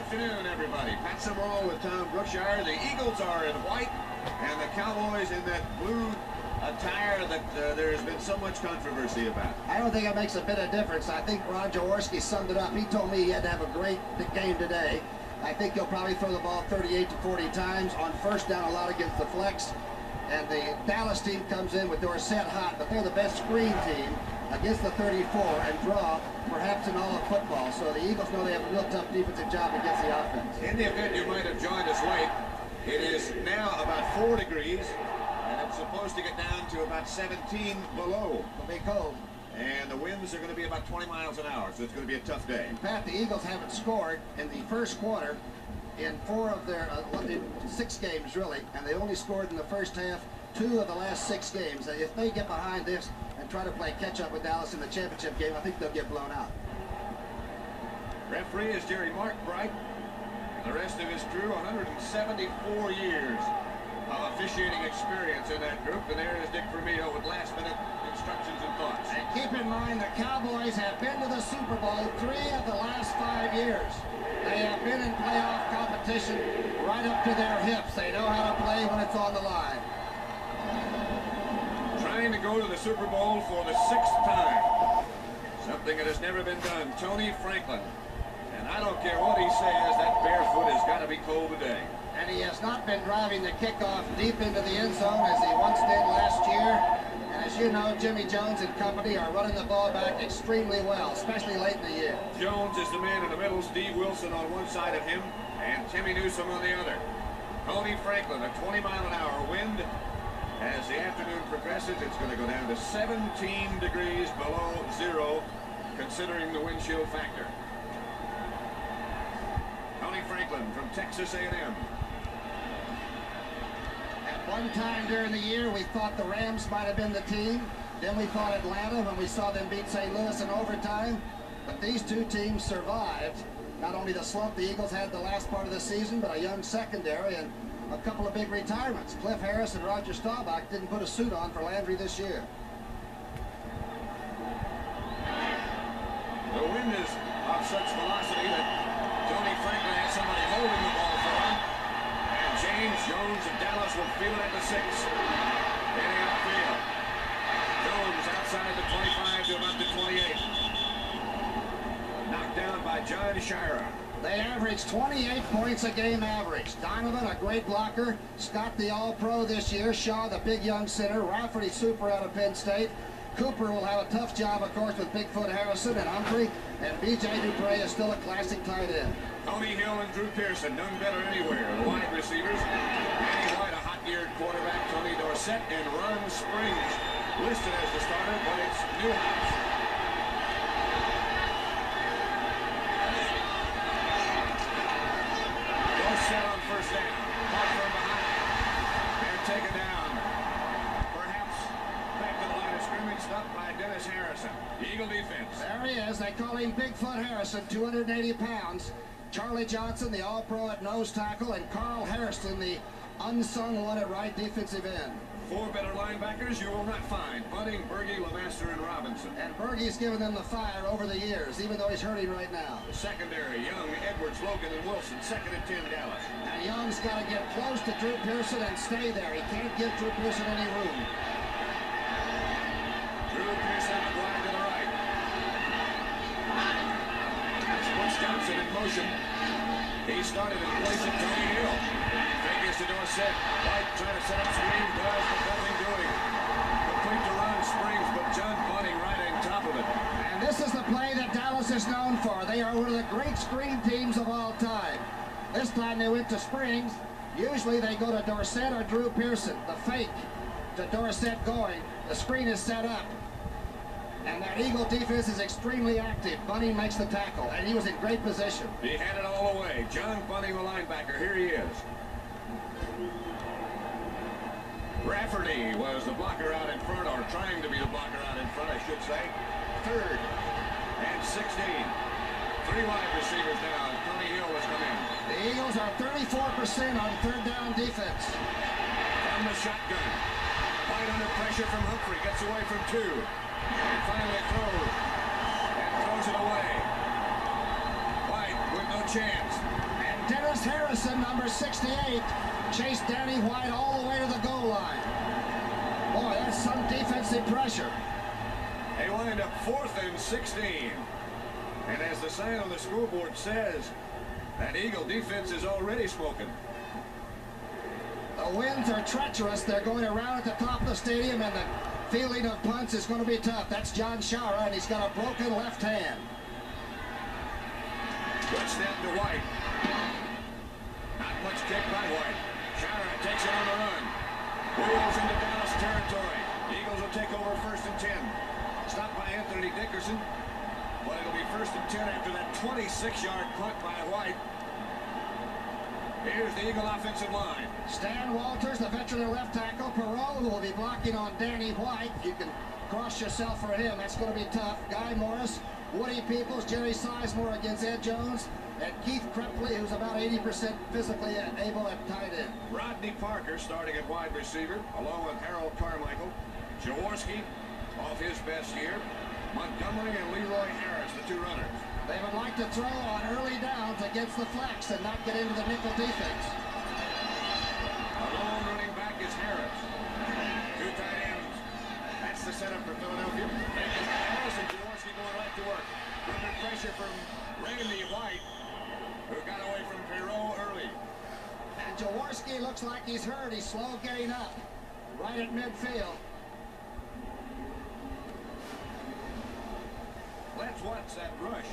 afternoon, everybody. Pat Summerall with Tom Brookshire. The Eagles are in white, and the Cowboys in that blue attire that there has been so much controversy about. I don't think it makes a bit of difference. I think Ron Jaworski summed it up. He told me he had to have a great game today. I think he'll probably throw the ball 38 to 40 times on first down, a lot against the flex. And the Dallas team comes in with Dorsett hot, but they're the best screen team against the 34 and draw perhaps in all of football. So the Eagles know they have a real tough defensive job against the offense. In the event you might have joined us late, it is now about 4 degrees, and it's supposed to get down to about 17 below. It'll be cold. And the winds are going to be about 20 miles an hour, so it's going to be a tough day. In fact, the Eagles haven't scored in the first quarter in 4 of their 6 games, really, and they only scored in the first half 2 of the last 6 games. If they get behind this and try to play catch-up with Dallas in the championship game, I think they'll get blown out. Referee is Jerry Markbright. The rest of his crew, 174 years of officiating experience in that group, and there is Dick Vermeil with last-minute instructions and thoughts. And keep in mind, the Cowboys have been to the Super Bowl 3 of the last 5 years. They have been in playoff competition right up to their hips. They know how to play when it's on the line. Trying to go to the Super Bowl for the 6th time. Something that has never been done. Tony Franklin. And I don't care what he says, that barefoot has got to be cold today. And he has not been driving the kickoff deep into the end zone as he once did last year. And as you know, Jimmy Jones and company are running the ball back extremely well, especially late in the year. Jones is the man in the middle, Steve Wilson on one side of him, and Timmy Newsome on the other. Tony Franklin, a 20-mile-an-hour wind. As the afternoon progresses, it's going to go down to 17 degrees below zero, considering the wind chill factor. Tony Franklin from Texas A&M. At one time during the year, we thought the Rams might have been the team. Then we thought Atlanta when we saw them beat St. Louis in overtime. But these two teams survived. Not only the slump the Eagles had the last part of the season, but a young secondary and a couple of big retirements. Cliff Harris and Roger Staubach didn't put a suit on for Landry this year. The wind is of such velocity that Tony Franklin has somebody holding the ball for him. And James Jones of Dallas will field it at the 6. Heading upfield. Jones outside the 25 to about the 28. Knocked down by John Shira. They averaged 28 points a game average. Donovan, a great blocker. Scott, the All-Pro this year. Shaw, the big young center. Rafferty, super out of Penn State. Cooper will have a tough job, of course, with Bigfoot Harrison and Humphrey. And B.J. Dupre is still a classic tight end. Tony Hill and Drew Pearson, none better anywhere. The wide receivers. Danny White, a hot-geared quarterback. Tony Dorsett and Ron Springs listed as the starter, but it's Newhouse. Dorsett on first down. Mark from behind. They're taken down. Perhaps back to the line of scrimmage, stopped by Dennis Harrison. The Eagle defense. There he is. They call him Bigfoot Harrison, 280 pounds. Charlie Johnson, the All-Pro at nose tackle, and Carl Hairston, the unsung one at right defensive end. 4 better linebackers you will not find. Bunting, Berge, Lemaster, and Robinson. And Berge's given them the fire over the years, even though he's hurting right now. The secondary, Young, Edwards, Logan, and Wilson. 2nd and 10, Dallas. And Young's got to get close to Drew Pearson and stay there. He can't give Drew Pearson any room. Drew Pearson out wide to the right. That's Butch Johnson in motion. He started in place of Tony Hill. Fake is to Dorsett. White trying to set up screen. Does, but nothing doing. Complete to Ron Springs, but John Bunting right on top of it. And this is the play that Dallas is known for. They are one of the great screen teams of all time. This time they went to Springs. Usually they go to Dorsett or Drew Pearson. The fake to Dorsett going. The screen is set up. And that Eagle defense is extremely active. Bunting makes the tackle, and he was in great position. He had it all the way. John Bunting, the linebacker. Here he is. Rafferty was the blocker out in front, or trying to be the blocker out in front, I should say. 3rd and 16. 3 wide receivers now. Tony Hill has come in. The Eagles are 34% on 3rd down defense. From the shotgun. White under pressure from Humphrey. Gets away from 2. And finally throws. And throws it away. White with no chance. Dickerson, number 68, chased Danny White all the way to the goal line. Boy, that's some defensive pressure. They wind up 4th and 16. And as the sign on the scoreboard says, that Eagle defense is already smoking. The winds are treacherous. They're going around at the top of the stadium, and the fielding of punts is going to be tough. That's John Shara, and he's got a broken left hand. Good snap to White. Not much kick by White. Shara takes it on the run. Wheels into Dallas territory. Eagles will take over 1st and 10. Stopped by Anthony Dickerson. But it'll be 1st and 10 after that 26-yard punt by White. Here's the Eagle offensive line. Stan Walters, the veteran left tackle. Perot will be blocking on Danny White. You can cross yourself for him. That's going to be tough. Guy Morris, Woody Peoples, Jerry Sizemore against Ed Jones, and Keith Crepley, who's about 80% physically able at tight end. Rodney Parker starting at wide receiver, along with Harold Carmichael. Jaworski off his best year. Montgomery and Leroy Harris, the 2 runners. They would like to throw on early downs against the flex and not get into the nickel defense. A lone running back is Harris. 2 tight ends. That's the setup for Philadelphia. Harris and Jaworski going right to work. Under pressure from Randy White, who got away from Perot early. And Jaworski looks like he's hurt. He's slow getting up. Right at midfield. Let's watch that rush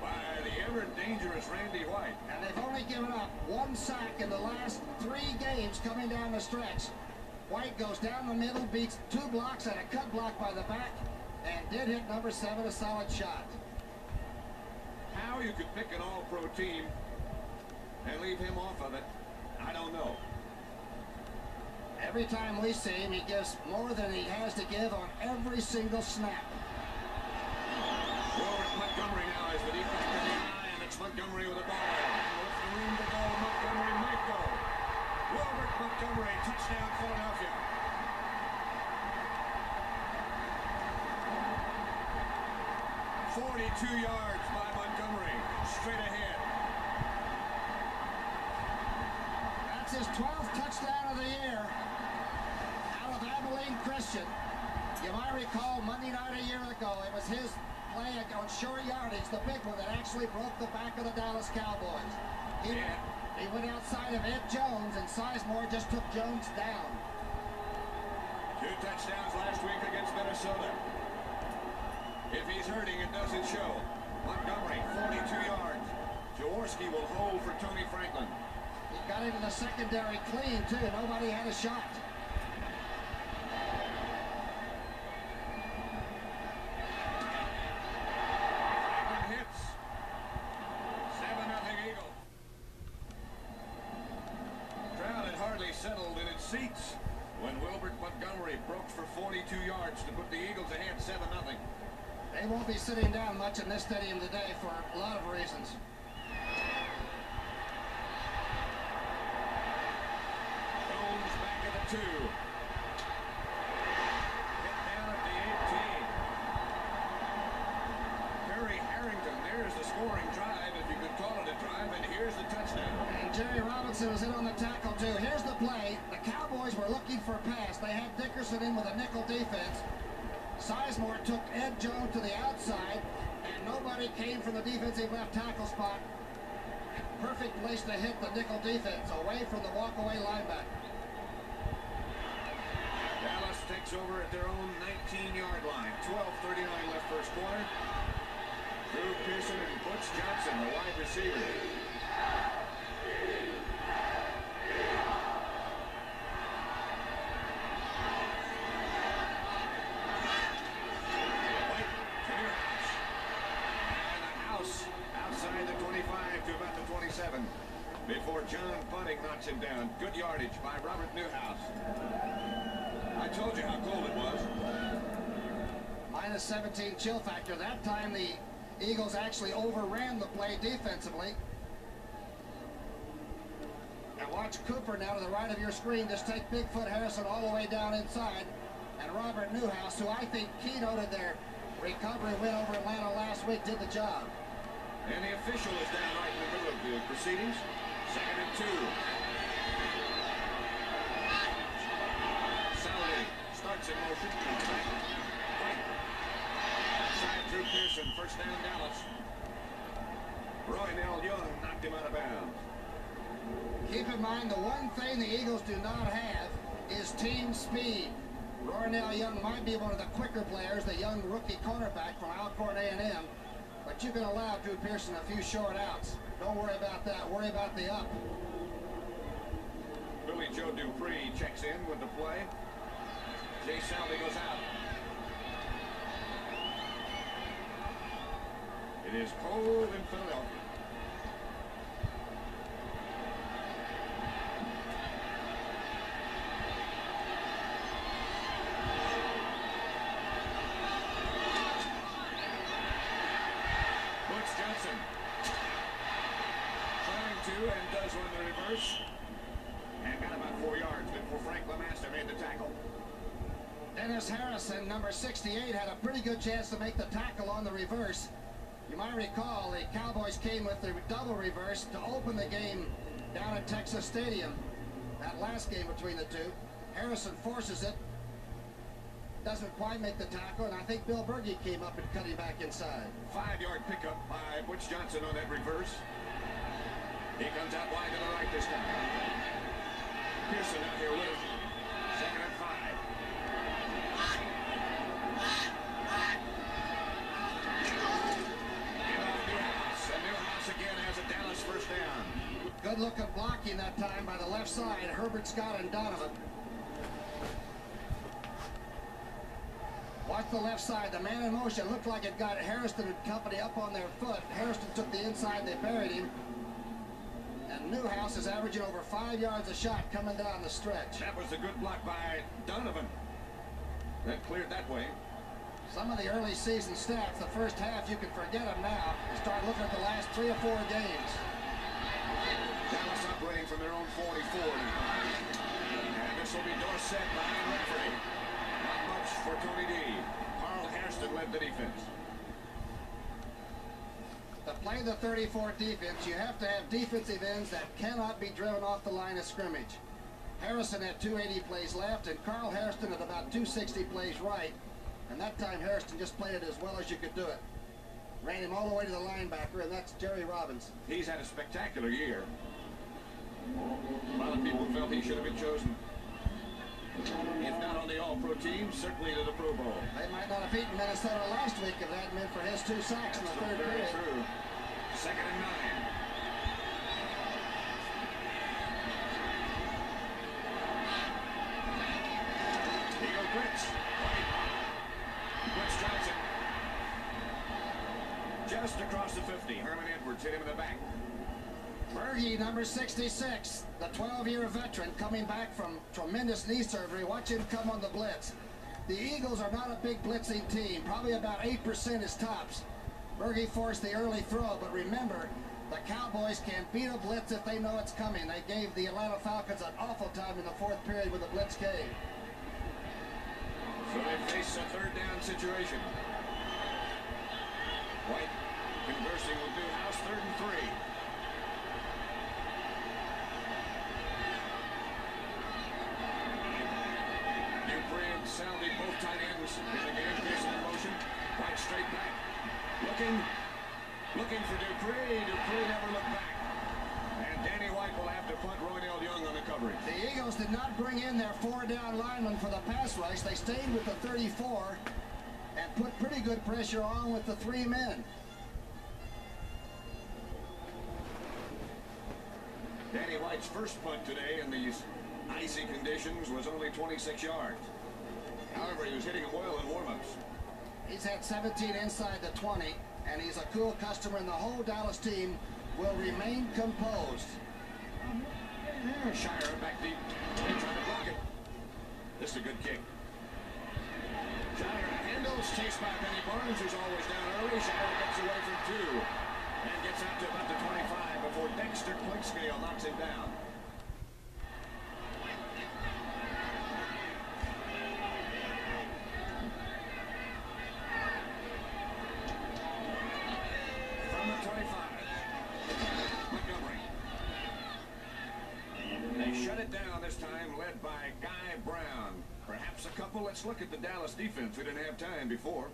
by the ever-dangerous Randy White. And they've only given up 1 sack in the last 3 games coming down the stretch. White goes down the middle, beats 2 blocks and a cut block by the back, and did hit number 7, a solid shot. How you could pick an all-pro team and leave him off of it, I don't know. Every time we see him, he gives more than he has to give on every single snap. Wilbert Montgomery now is the defense in the eye, and it's Montgomery with the ball. With the room to go, Montgomery might go. Wilbert Montgomery, touchdown Philadelphia. "42 yards by Montgomery, straight ahead. That's his 12th touchdown of the year out of Abilene Christian. You might recall Monday night a year ago, it was his play on short yardage, the big one that actually broke the back of the Dallas Cowboys. He went outside of Ed Jones, and Sizemore just took Jones down. 2 touchdowns last week against Minnesota. If he's hurting, it doesn't show. Montgomery, 42 yards. Jaworski will hold for Tony Franklin. He got into the secondary clean, too. Nobody had a shot. Hits. 7-0 Eagle. Crowd had hardly settled in its seats when Wilbert Montgomery broke for 42 yards to put the Eagles ahead 7-0. They won't be sitting down much in this stadium today for a lot of reasons. Jones back at the 2. Hit down at the 18. Perry Harrington, there's the scoring drive, if you could call it a drive, and here's the touchdown. And Jerry Robinson was in on the tackle, too. Here's the play. The Cowboys were looking for a pass. They had Dickerson in with a nickel defense. Sizemore took Ed Jones to the outside, and nobody came from the defensive left tackle spot. Perfect place to hit the nickel defense, away from the walkaway linebacker. Dallas takes over at their own 19-yard line. 12:39 left first quarter. Drew Pearson and Butch Johnson, the wide receiver. Outside the 25 to about the 27 before John Bunting knocks him down. Good yardage by Robert Newhouse. I told you how cold it was. Minus 17 chill factor. That time the Eagles actually overran the play defensively. Now watch Cooper now to the right of your screen. Just take Bigfoot Harrison all the way down inside. And Robert Newhouse, who I think keynoted their recovery win over Atlanta last week, did the job. And the official is down right in the middle of the proceedings. Second and 2. Salvi starts in motion. White. Side through Pearson. First down, Dallas. Roynell Young knocked him out of bounds. Keep in mind, the one thing the Eagles do not have is team speed. Roynell Young might be one of the quicker players, the young rookie cornerback from Alcorn A&M, but you can allow Drew Pearson a few short outs. Don't worry about that. Worry about the up. Billy Joe Dupree checks in with the play. Jay Salvi goes out. It is cold in Philadelphia. And does run the reverse and got about 4 yards before Frank Lamaster made the tackle. Dennis Harrison, number 68, had a pretty good chance to make the tackle on the reverse. You might recall the Cowboys came with the double reverse to open the game down at Texas Stadium. That last game between the two. Harrison forces it, doesn't quite make the tackle, and I think Bill Berge came up and cut him back inside. 5-yard pickup by Butch Johnson on that reverse. He comes out wide to the right this time. Pearson out here with him. Second and 5. Give off Newhouse. And Newhouse again has a Dallas first down. Good looking blocking that time by the left side, Herbert, Scott, and Donovan. Watch the left side. The man in motion looked like it got Harrison and company up on their foot. Harrison took the inside, they buried him. And Newhouse is averaging over 5 yards a shot coming down the stretch. That was a good block by Donovan. That cleared that way. Some of the early season stats, the first half, you can forget them now. Start looking at the last 3 or 4 games. Dallas operating from their own 44 now. And this will be Dorsett behind referee. Not much for Tony D. Carl Hairston led the defense. To play the 34 defense, you have to have defensive ends that cannot be driven off the line of scrimmage. Harrison had 280 plays left, and Carl Hairston at about 260 plays right. And that time, Hairston just played it as well as you could do it. Ran him all the way to the linebacker, and that's Jerry Robbins. He's had a spectacular year. A lot of people felt he should have been chosen. If not on the All-Pro team, certainly to the Pro Bowl. They might not have beaten Minnesota last week if that meant for his 2 sacks in the third period. True. Second and 9. Eagle blitz. Blitz Johnson. Just across the 50. Herman Edwards hit him in the back. Berge, number 66, the 12-year veteran coming back from tremendous knee surgery. Watch him come on the blitz. The Eagles are not a big blitzing team. Probably about 8% is tops. Berge forced the early throw, but remember, the Cowboys can beat a blitz if they know it's coming. They gave the Atlanta Falcons an awful time in the 4th period when the blitz came. So they face a third down situation. White conversing with Newhouse, 3rd and 3. Dupree and Salvi, both tight ends in the game. Pearson in motion. White straight back. Looking for Dupree. Dupree never looked back. And Danny White will have to punt Roynell Young on the coverage. The Eagles did not bring in their 4-down lineman for the pass rush. They stayed with the 34 and put pretty good pressure on with the 3 men. Danny White's first punt today in these icy conditions was only 26 yards. However, he was hitting it well in warm-ups. He's had 17 inside the 20, and he's a cool customer, and the whole Dallas team will remain composed. Shire back deep. They trying to block it. This is a good kick. Shire handles, chased by Benny Barnes, who's always down early. Shire gets away from 2 and gets out to about the 25 before Dexter Quickscale knocks him down. couple. Let's look at the Dallas defense. We didn't have time before.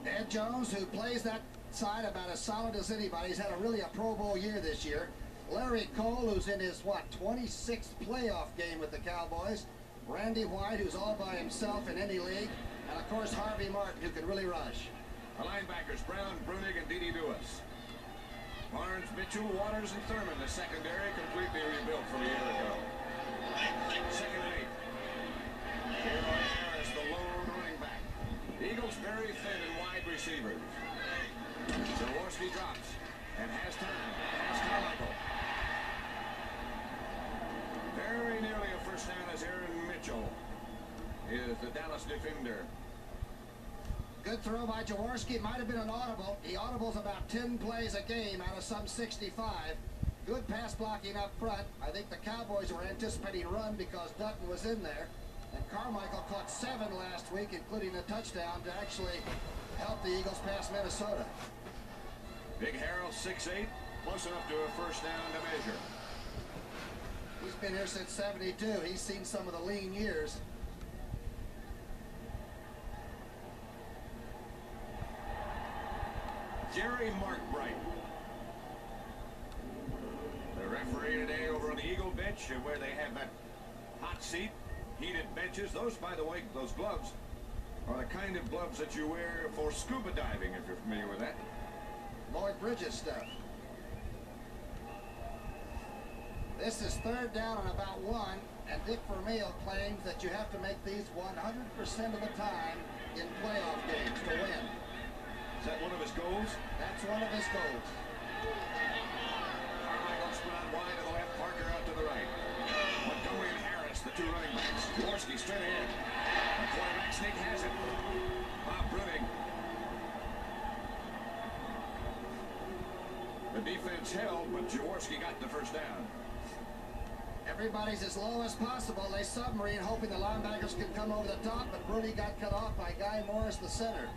Ed Jones, who plays that side about as solid as anybody. He's had a Pro Bowl year this year. Larry Cole, who's in his, 26th playoff game with the Cowboys. Randy White, who's all by himself in any league. And, of course, Harvey Martin, who can really rush. The linebackers, Brown, Brunig, and Dede Lewis. Barnes, Mitchell, Waters, and Thurman. The secondary completely rebuilt from a year ago. Second and 8. Leroy Harris, the lone running back. Eagles very thin and wide receivers. Jaworski drops and has time. Has Carmichael. Very nearly a first down as Aaron Mitchell is the Dallas defender. Good throw by Jaworski. Might have been an audible. He audibles about 10 plays a game out of some 65. Good pass blocking up front. I think the Cowboys were anticipating run because Dutton was in there. And Carmichael caught 7 last week, including a touchdown to actually help the Eagles pass Minnesota. Big Harold, 6'8", close enough to a first down to measure. He's been here since 72. He's seen some of the lean years. Jerry Markbright. The referee today over on the Eagle bench where they have that hot seat, heated benches. Those, by the way, those gloves are the kind of gloves that you wear for scuba diving, if you're familiar with that. Lloyd Bridges stuff. This is third down and about 1, and Dick Vermeil claims that you have to make these 100% of the time in playoff games to win. Is that one of his goals? That's one of his goals. Carmichael split out wide to the left, Parker out to the right. Montgomery and Harris, the two running backs. Jaworski straight ahead. The quarterback sneak has it. Bob Brunig. The defense held, but Jaworski got the first down. Everybody's as low as possible. They submarine, hoping the linebackers can come over the top, but Brunig got cut off by Guy Morris, the center.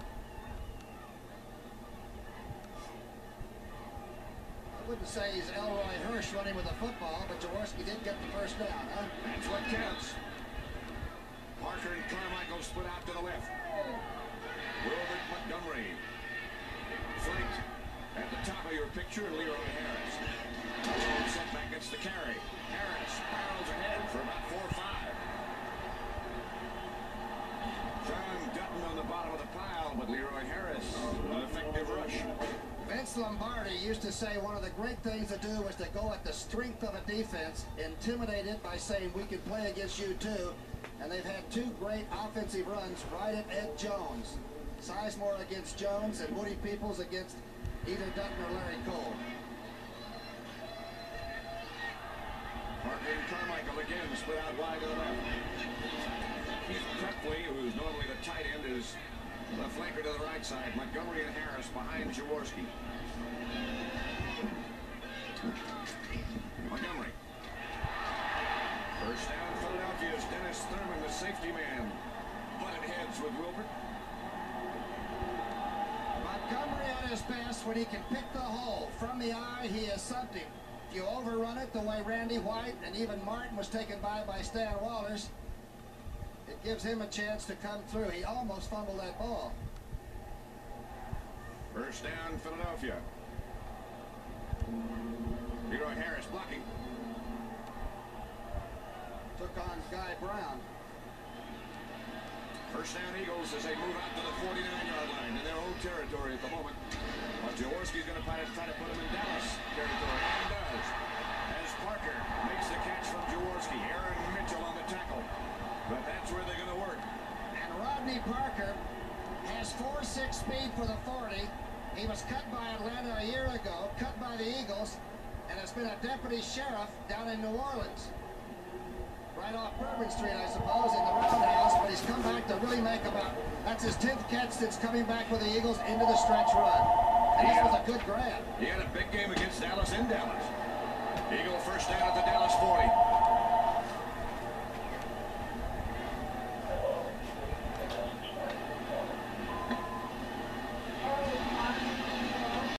I wouldn't say he's Elroy Hirsch running with the football, but Jaworski did get the first down, huh? That's what counts. Parker and Carmichael split out to the left. Wilbert Montgomery. Flanked at the top of your picture, Leroy Harris. Setback gets the carry. Harris barrels ahead for about 4 or 5. John Dutton on the bottom of the pile, but Leroy Harris, an effective rush. Vince Lombardi used to say one of the great things to do was to go at the strength of a defense, intimidate it by saying we can play against you too. And they've had 2 great offensive runs right at Ed Jones. Sizemore against Jones and Woody Peoples against either Dutton or Larry Cole. Parker and Carmichael again split out wide to the left. Keith Prepley, who's normally the tight end, is the flanker to the right side. Montgomery and Harris behind Jaworski. Montgomery. First down, Philadelphia's Dennis Thurman, the safety man. Butted heads with Wilbert. Montgomery at his best when he can pick the hole. From the eye, he is something. If you overrun it the way Randy White and even Martin was taken by Stan Wallers, it gives him a chance to come through. He almost fumbled that ball. First down, Philadelphia. Leroy Harris blocking. Took on Guy Brown. First down, Eagles as they move out to the 49-yard line in their own territory at the moment. Well, Jaworski's going to try to put him in Dallas territory, and does. As Parker makes the catch from Jaworski. Aaron Mitchell on the tackle. But that's where they're going to work. And Rodney Parker has 4.6 speed for the 40. He was cut by Atlanta a year ago, cut by the Eagles, and has been a deputy sheriff down in New Orleans. Right off Bourbon Street, I suppose, in the roundhouse, but he's come back to really make about, that's his 10th catch since coming back with the Eagles into the stretch run. And this was a good grab. He had a big game against Dallas in Dallas. Eagle first down at the Dallas 40.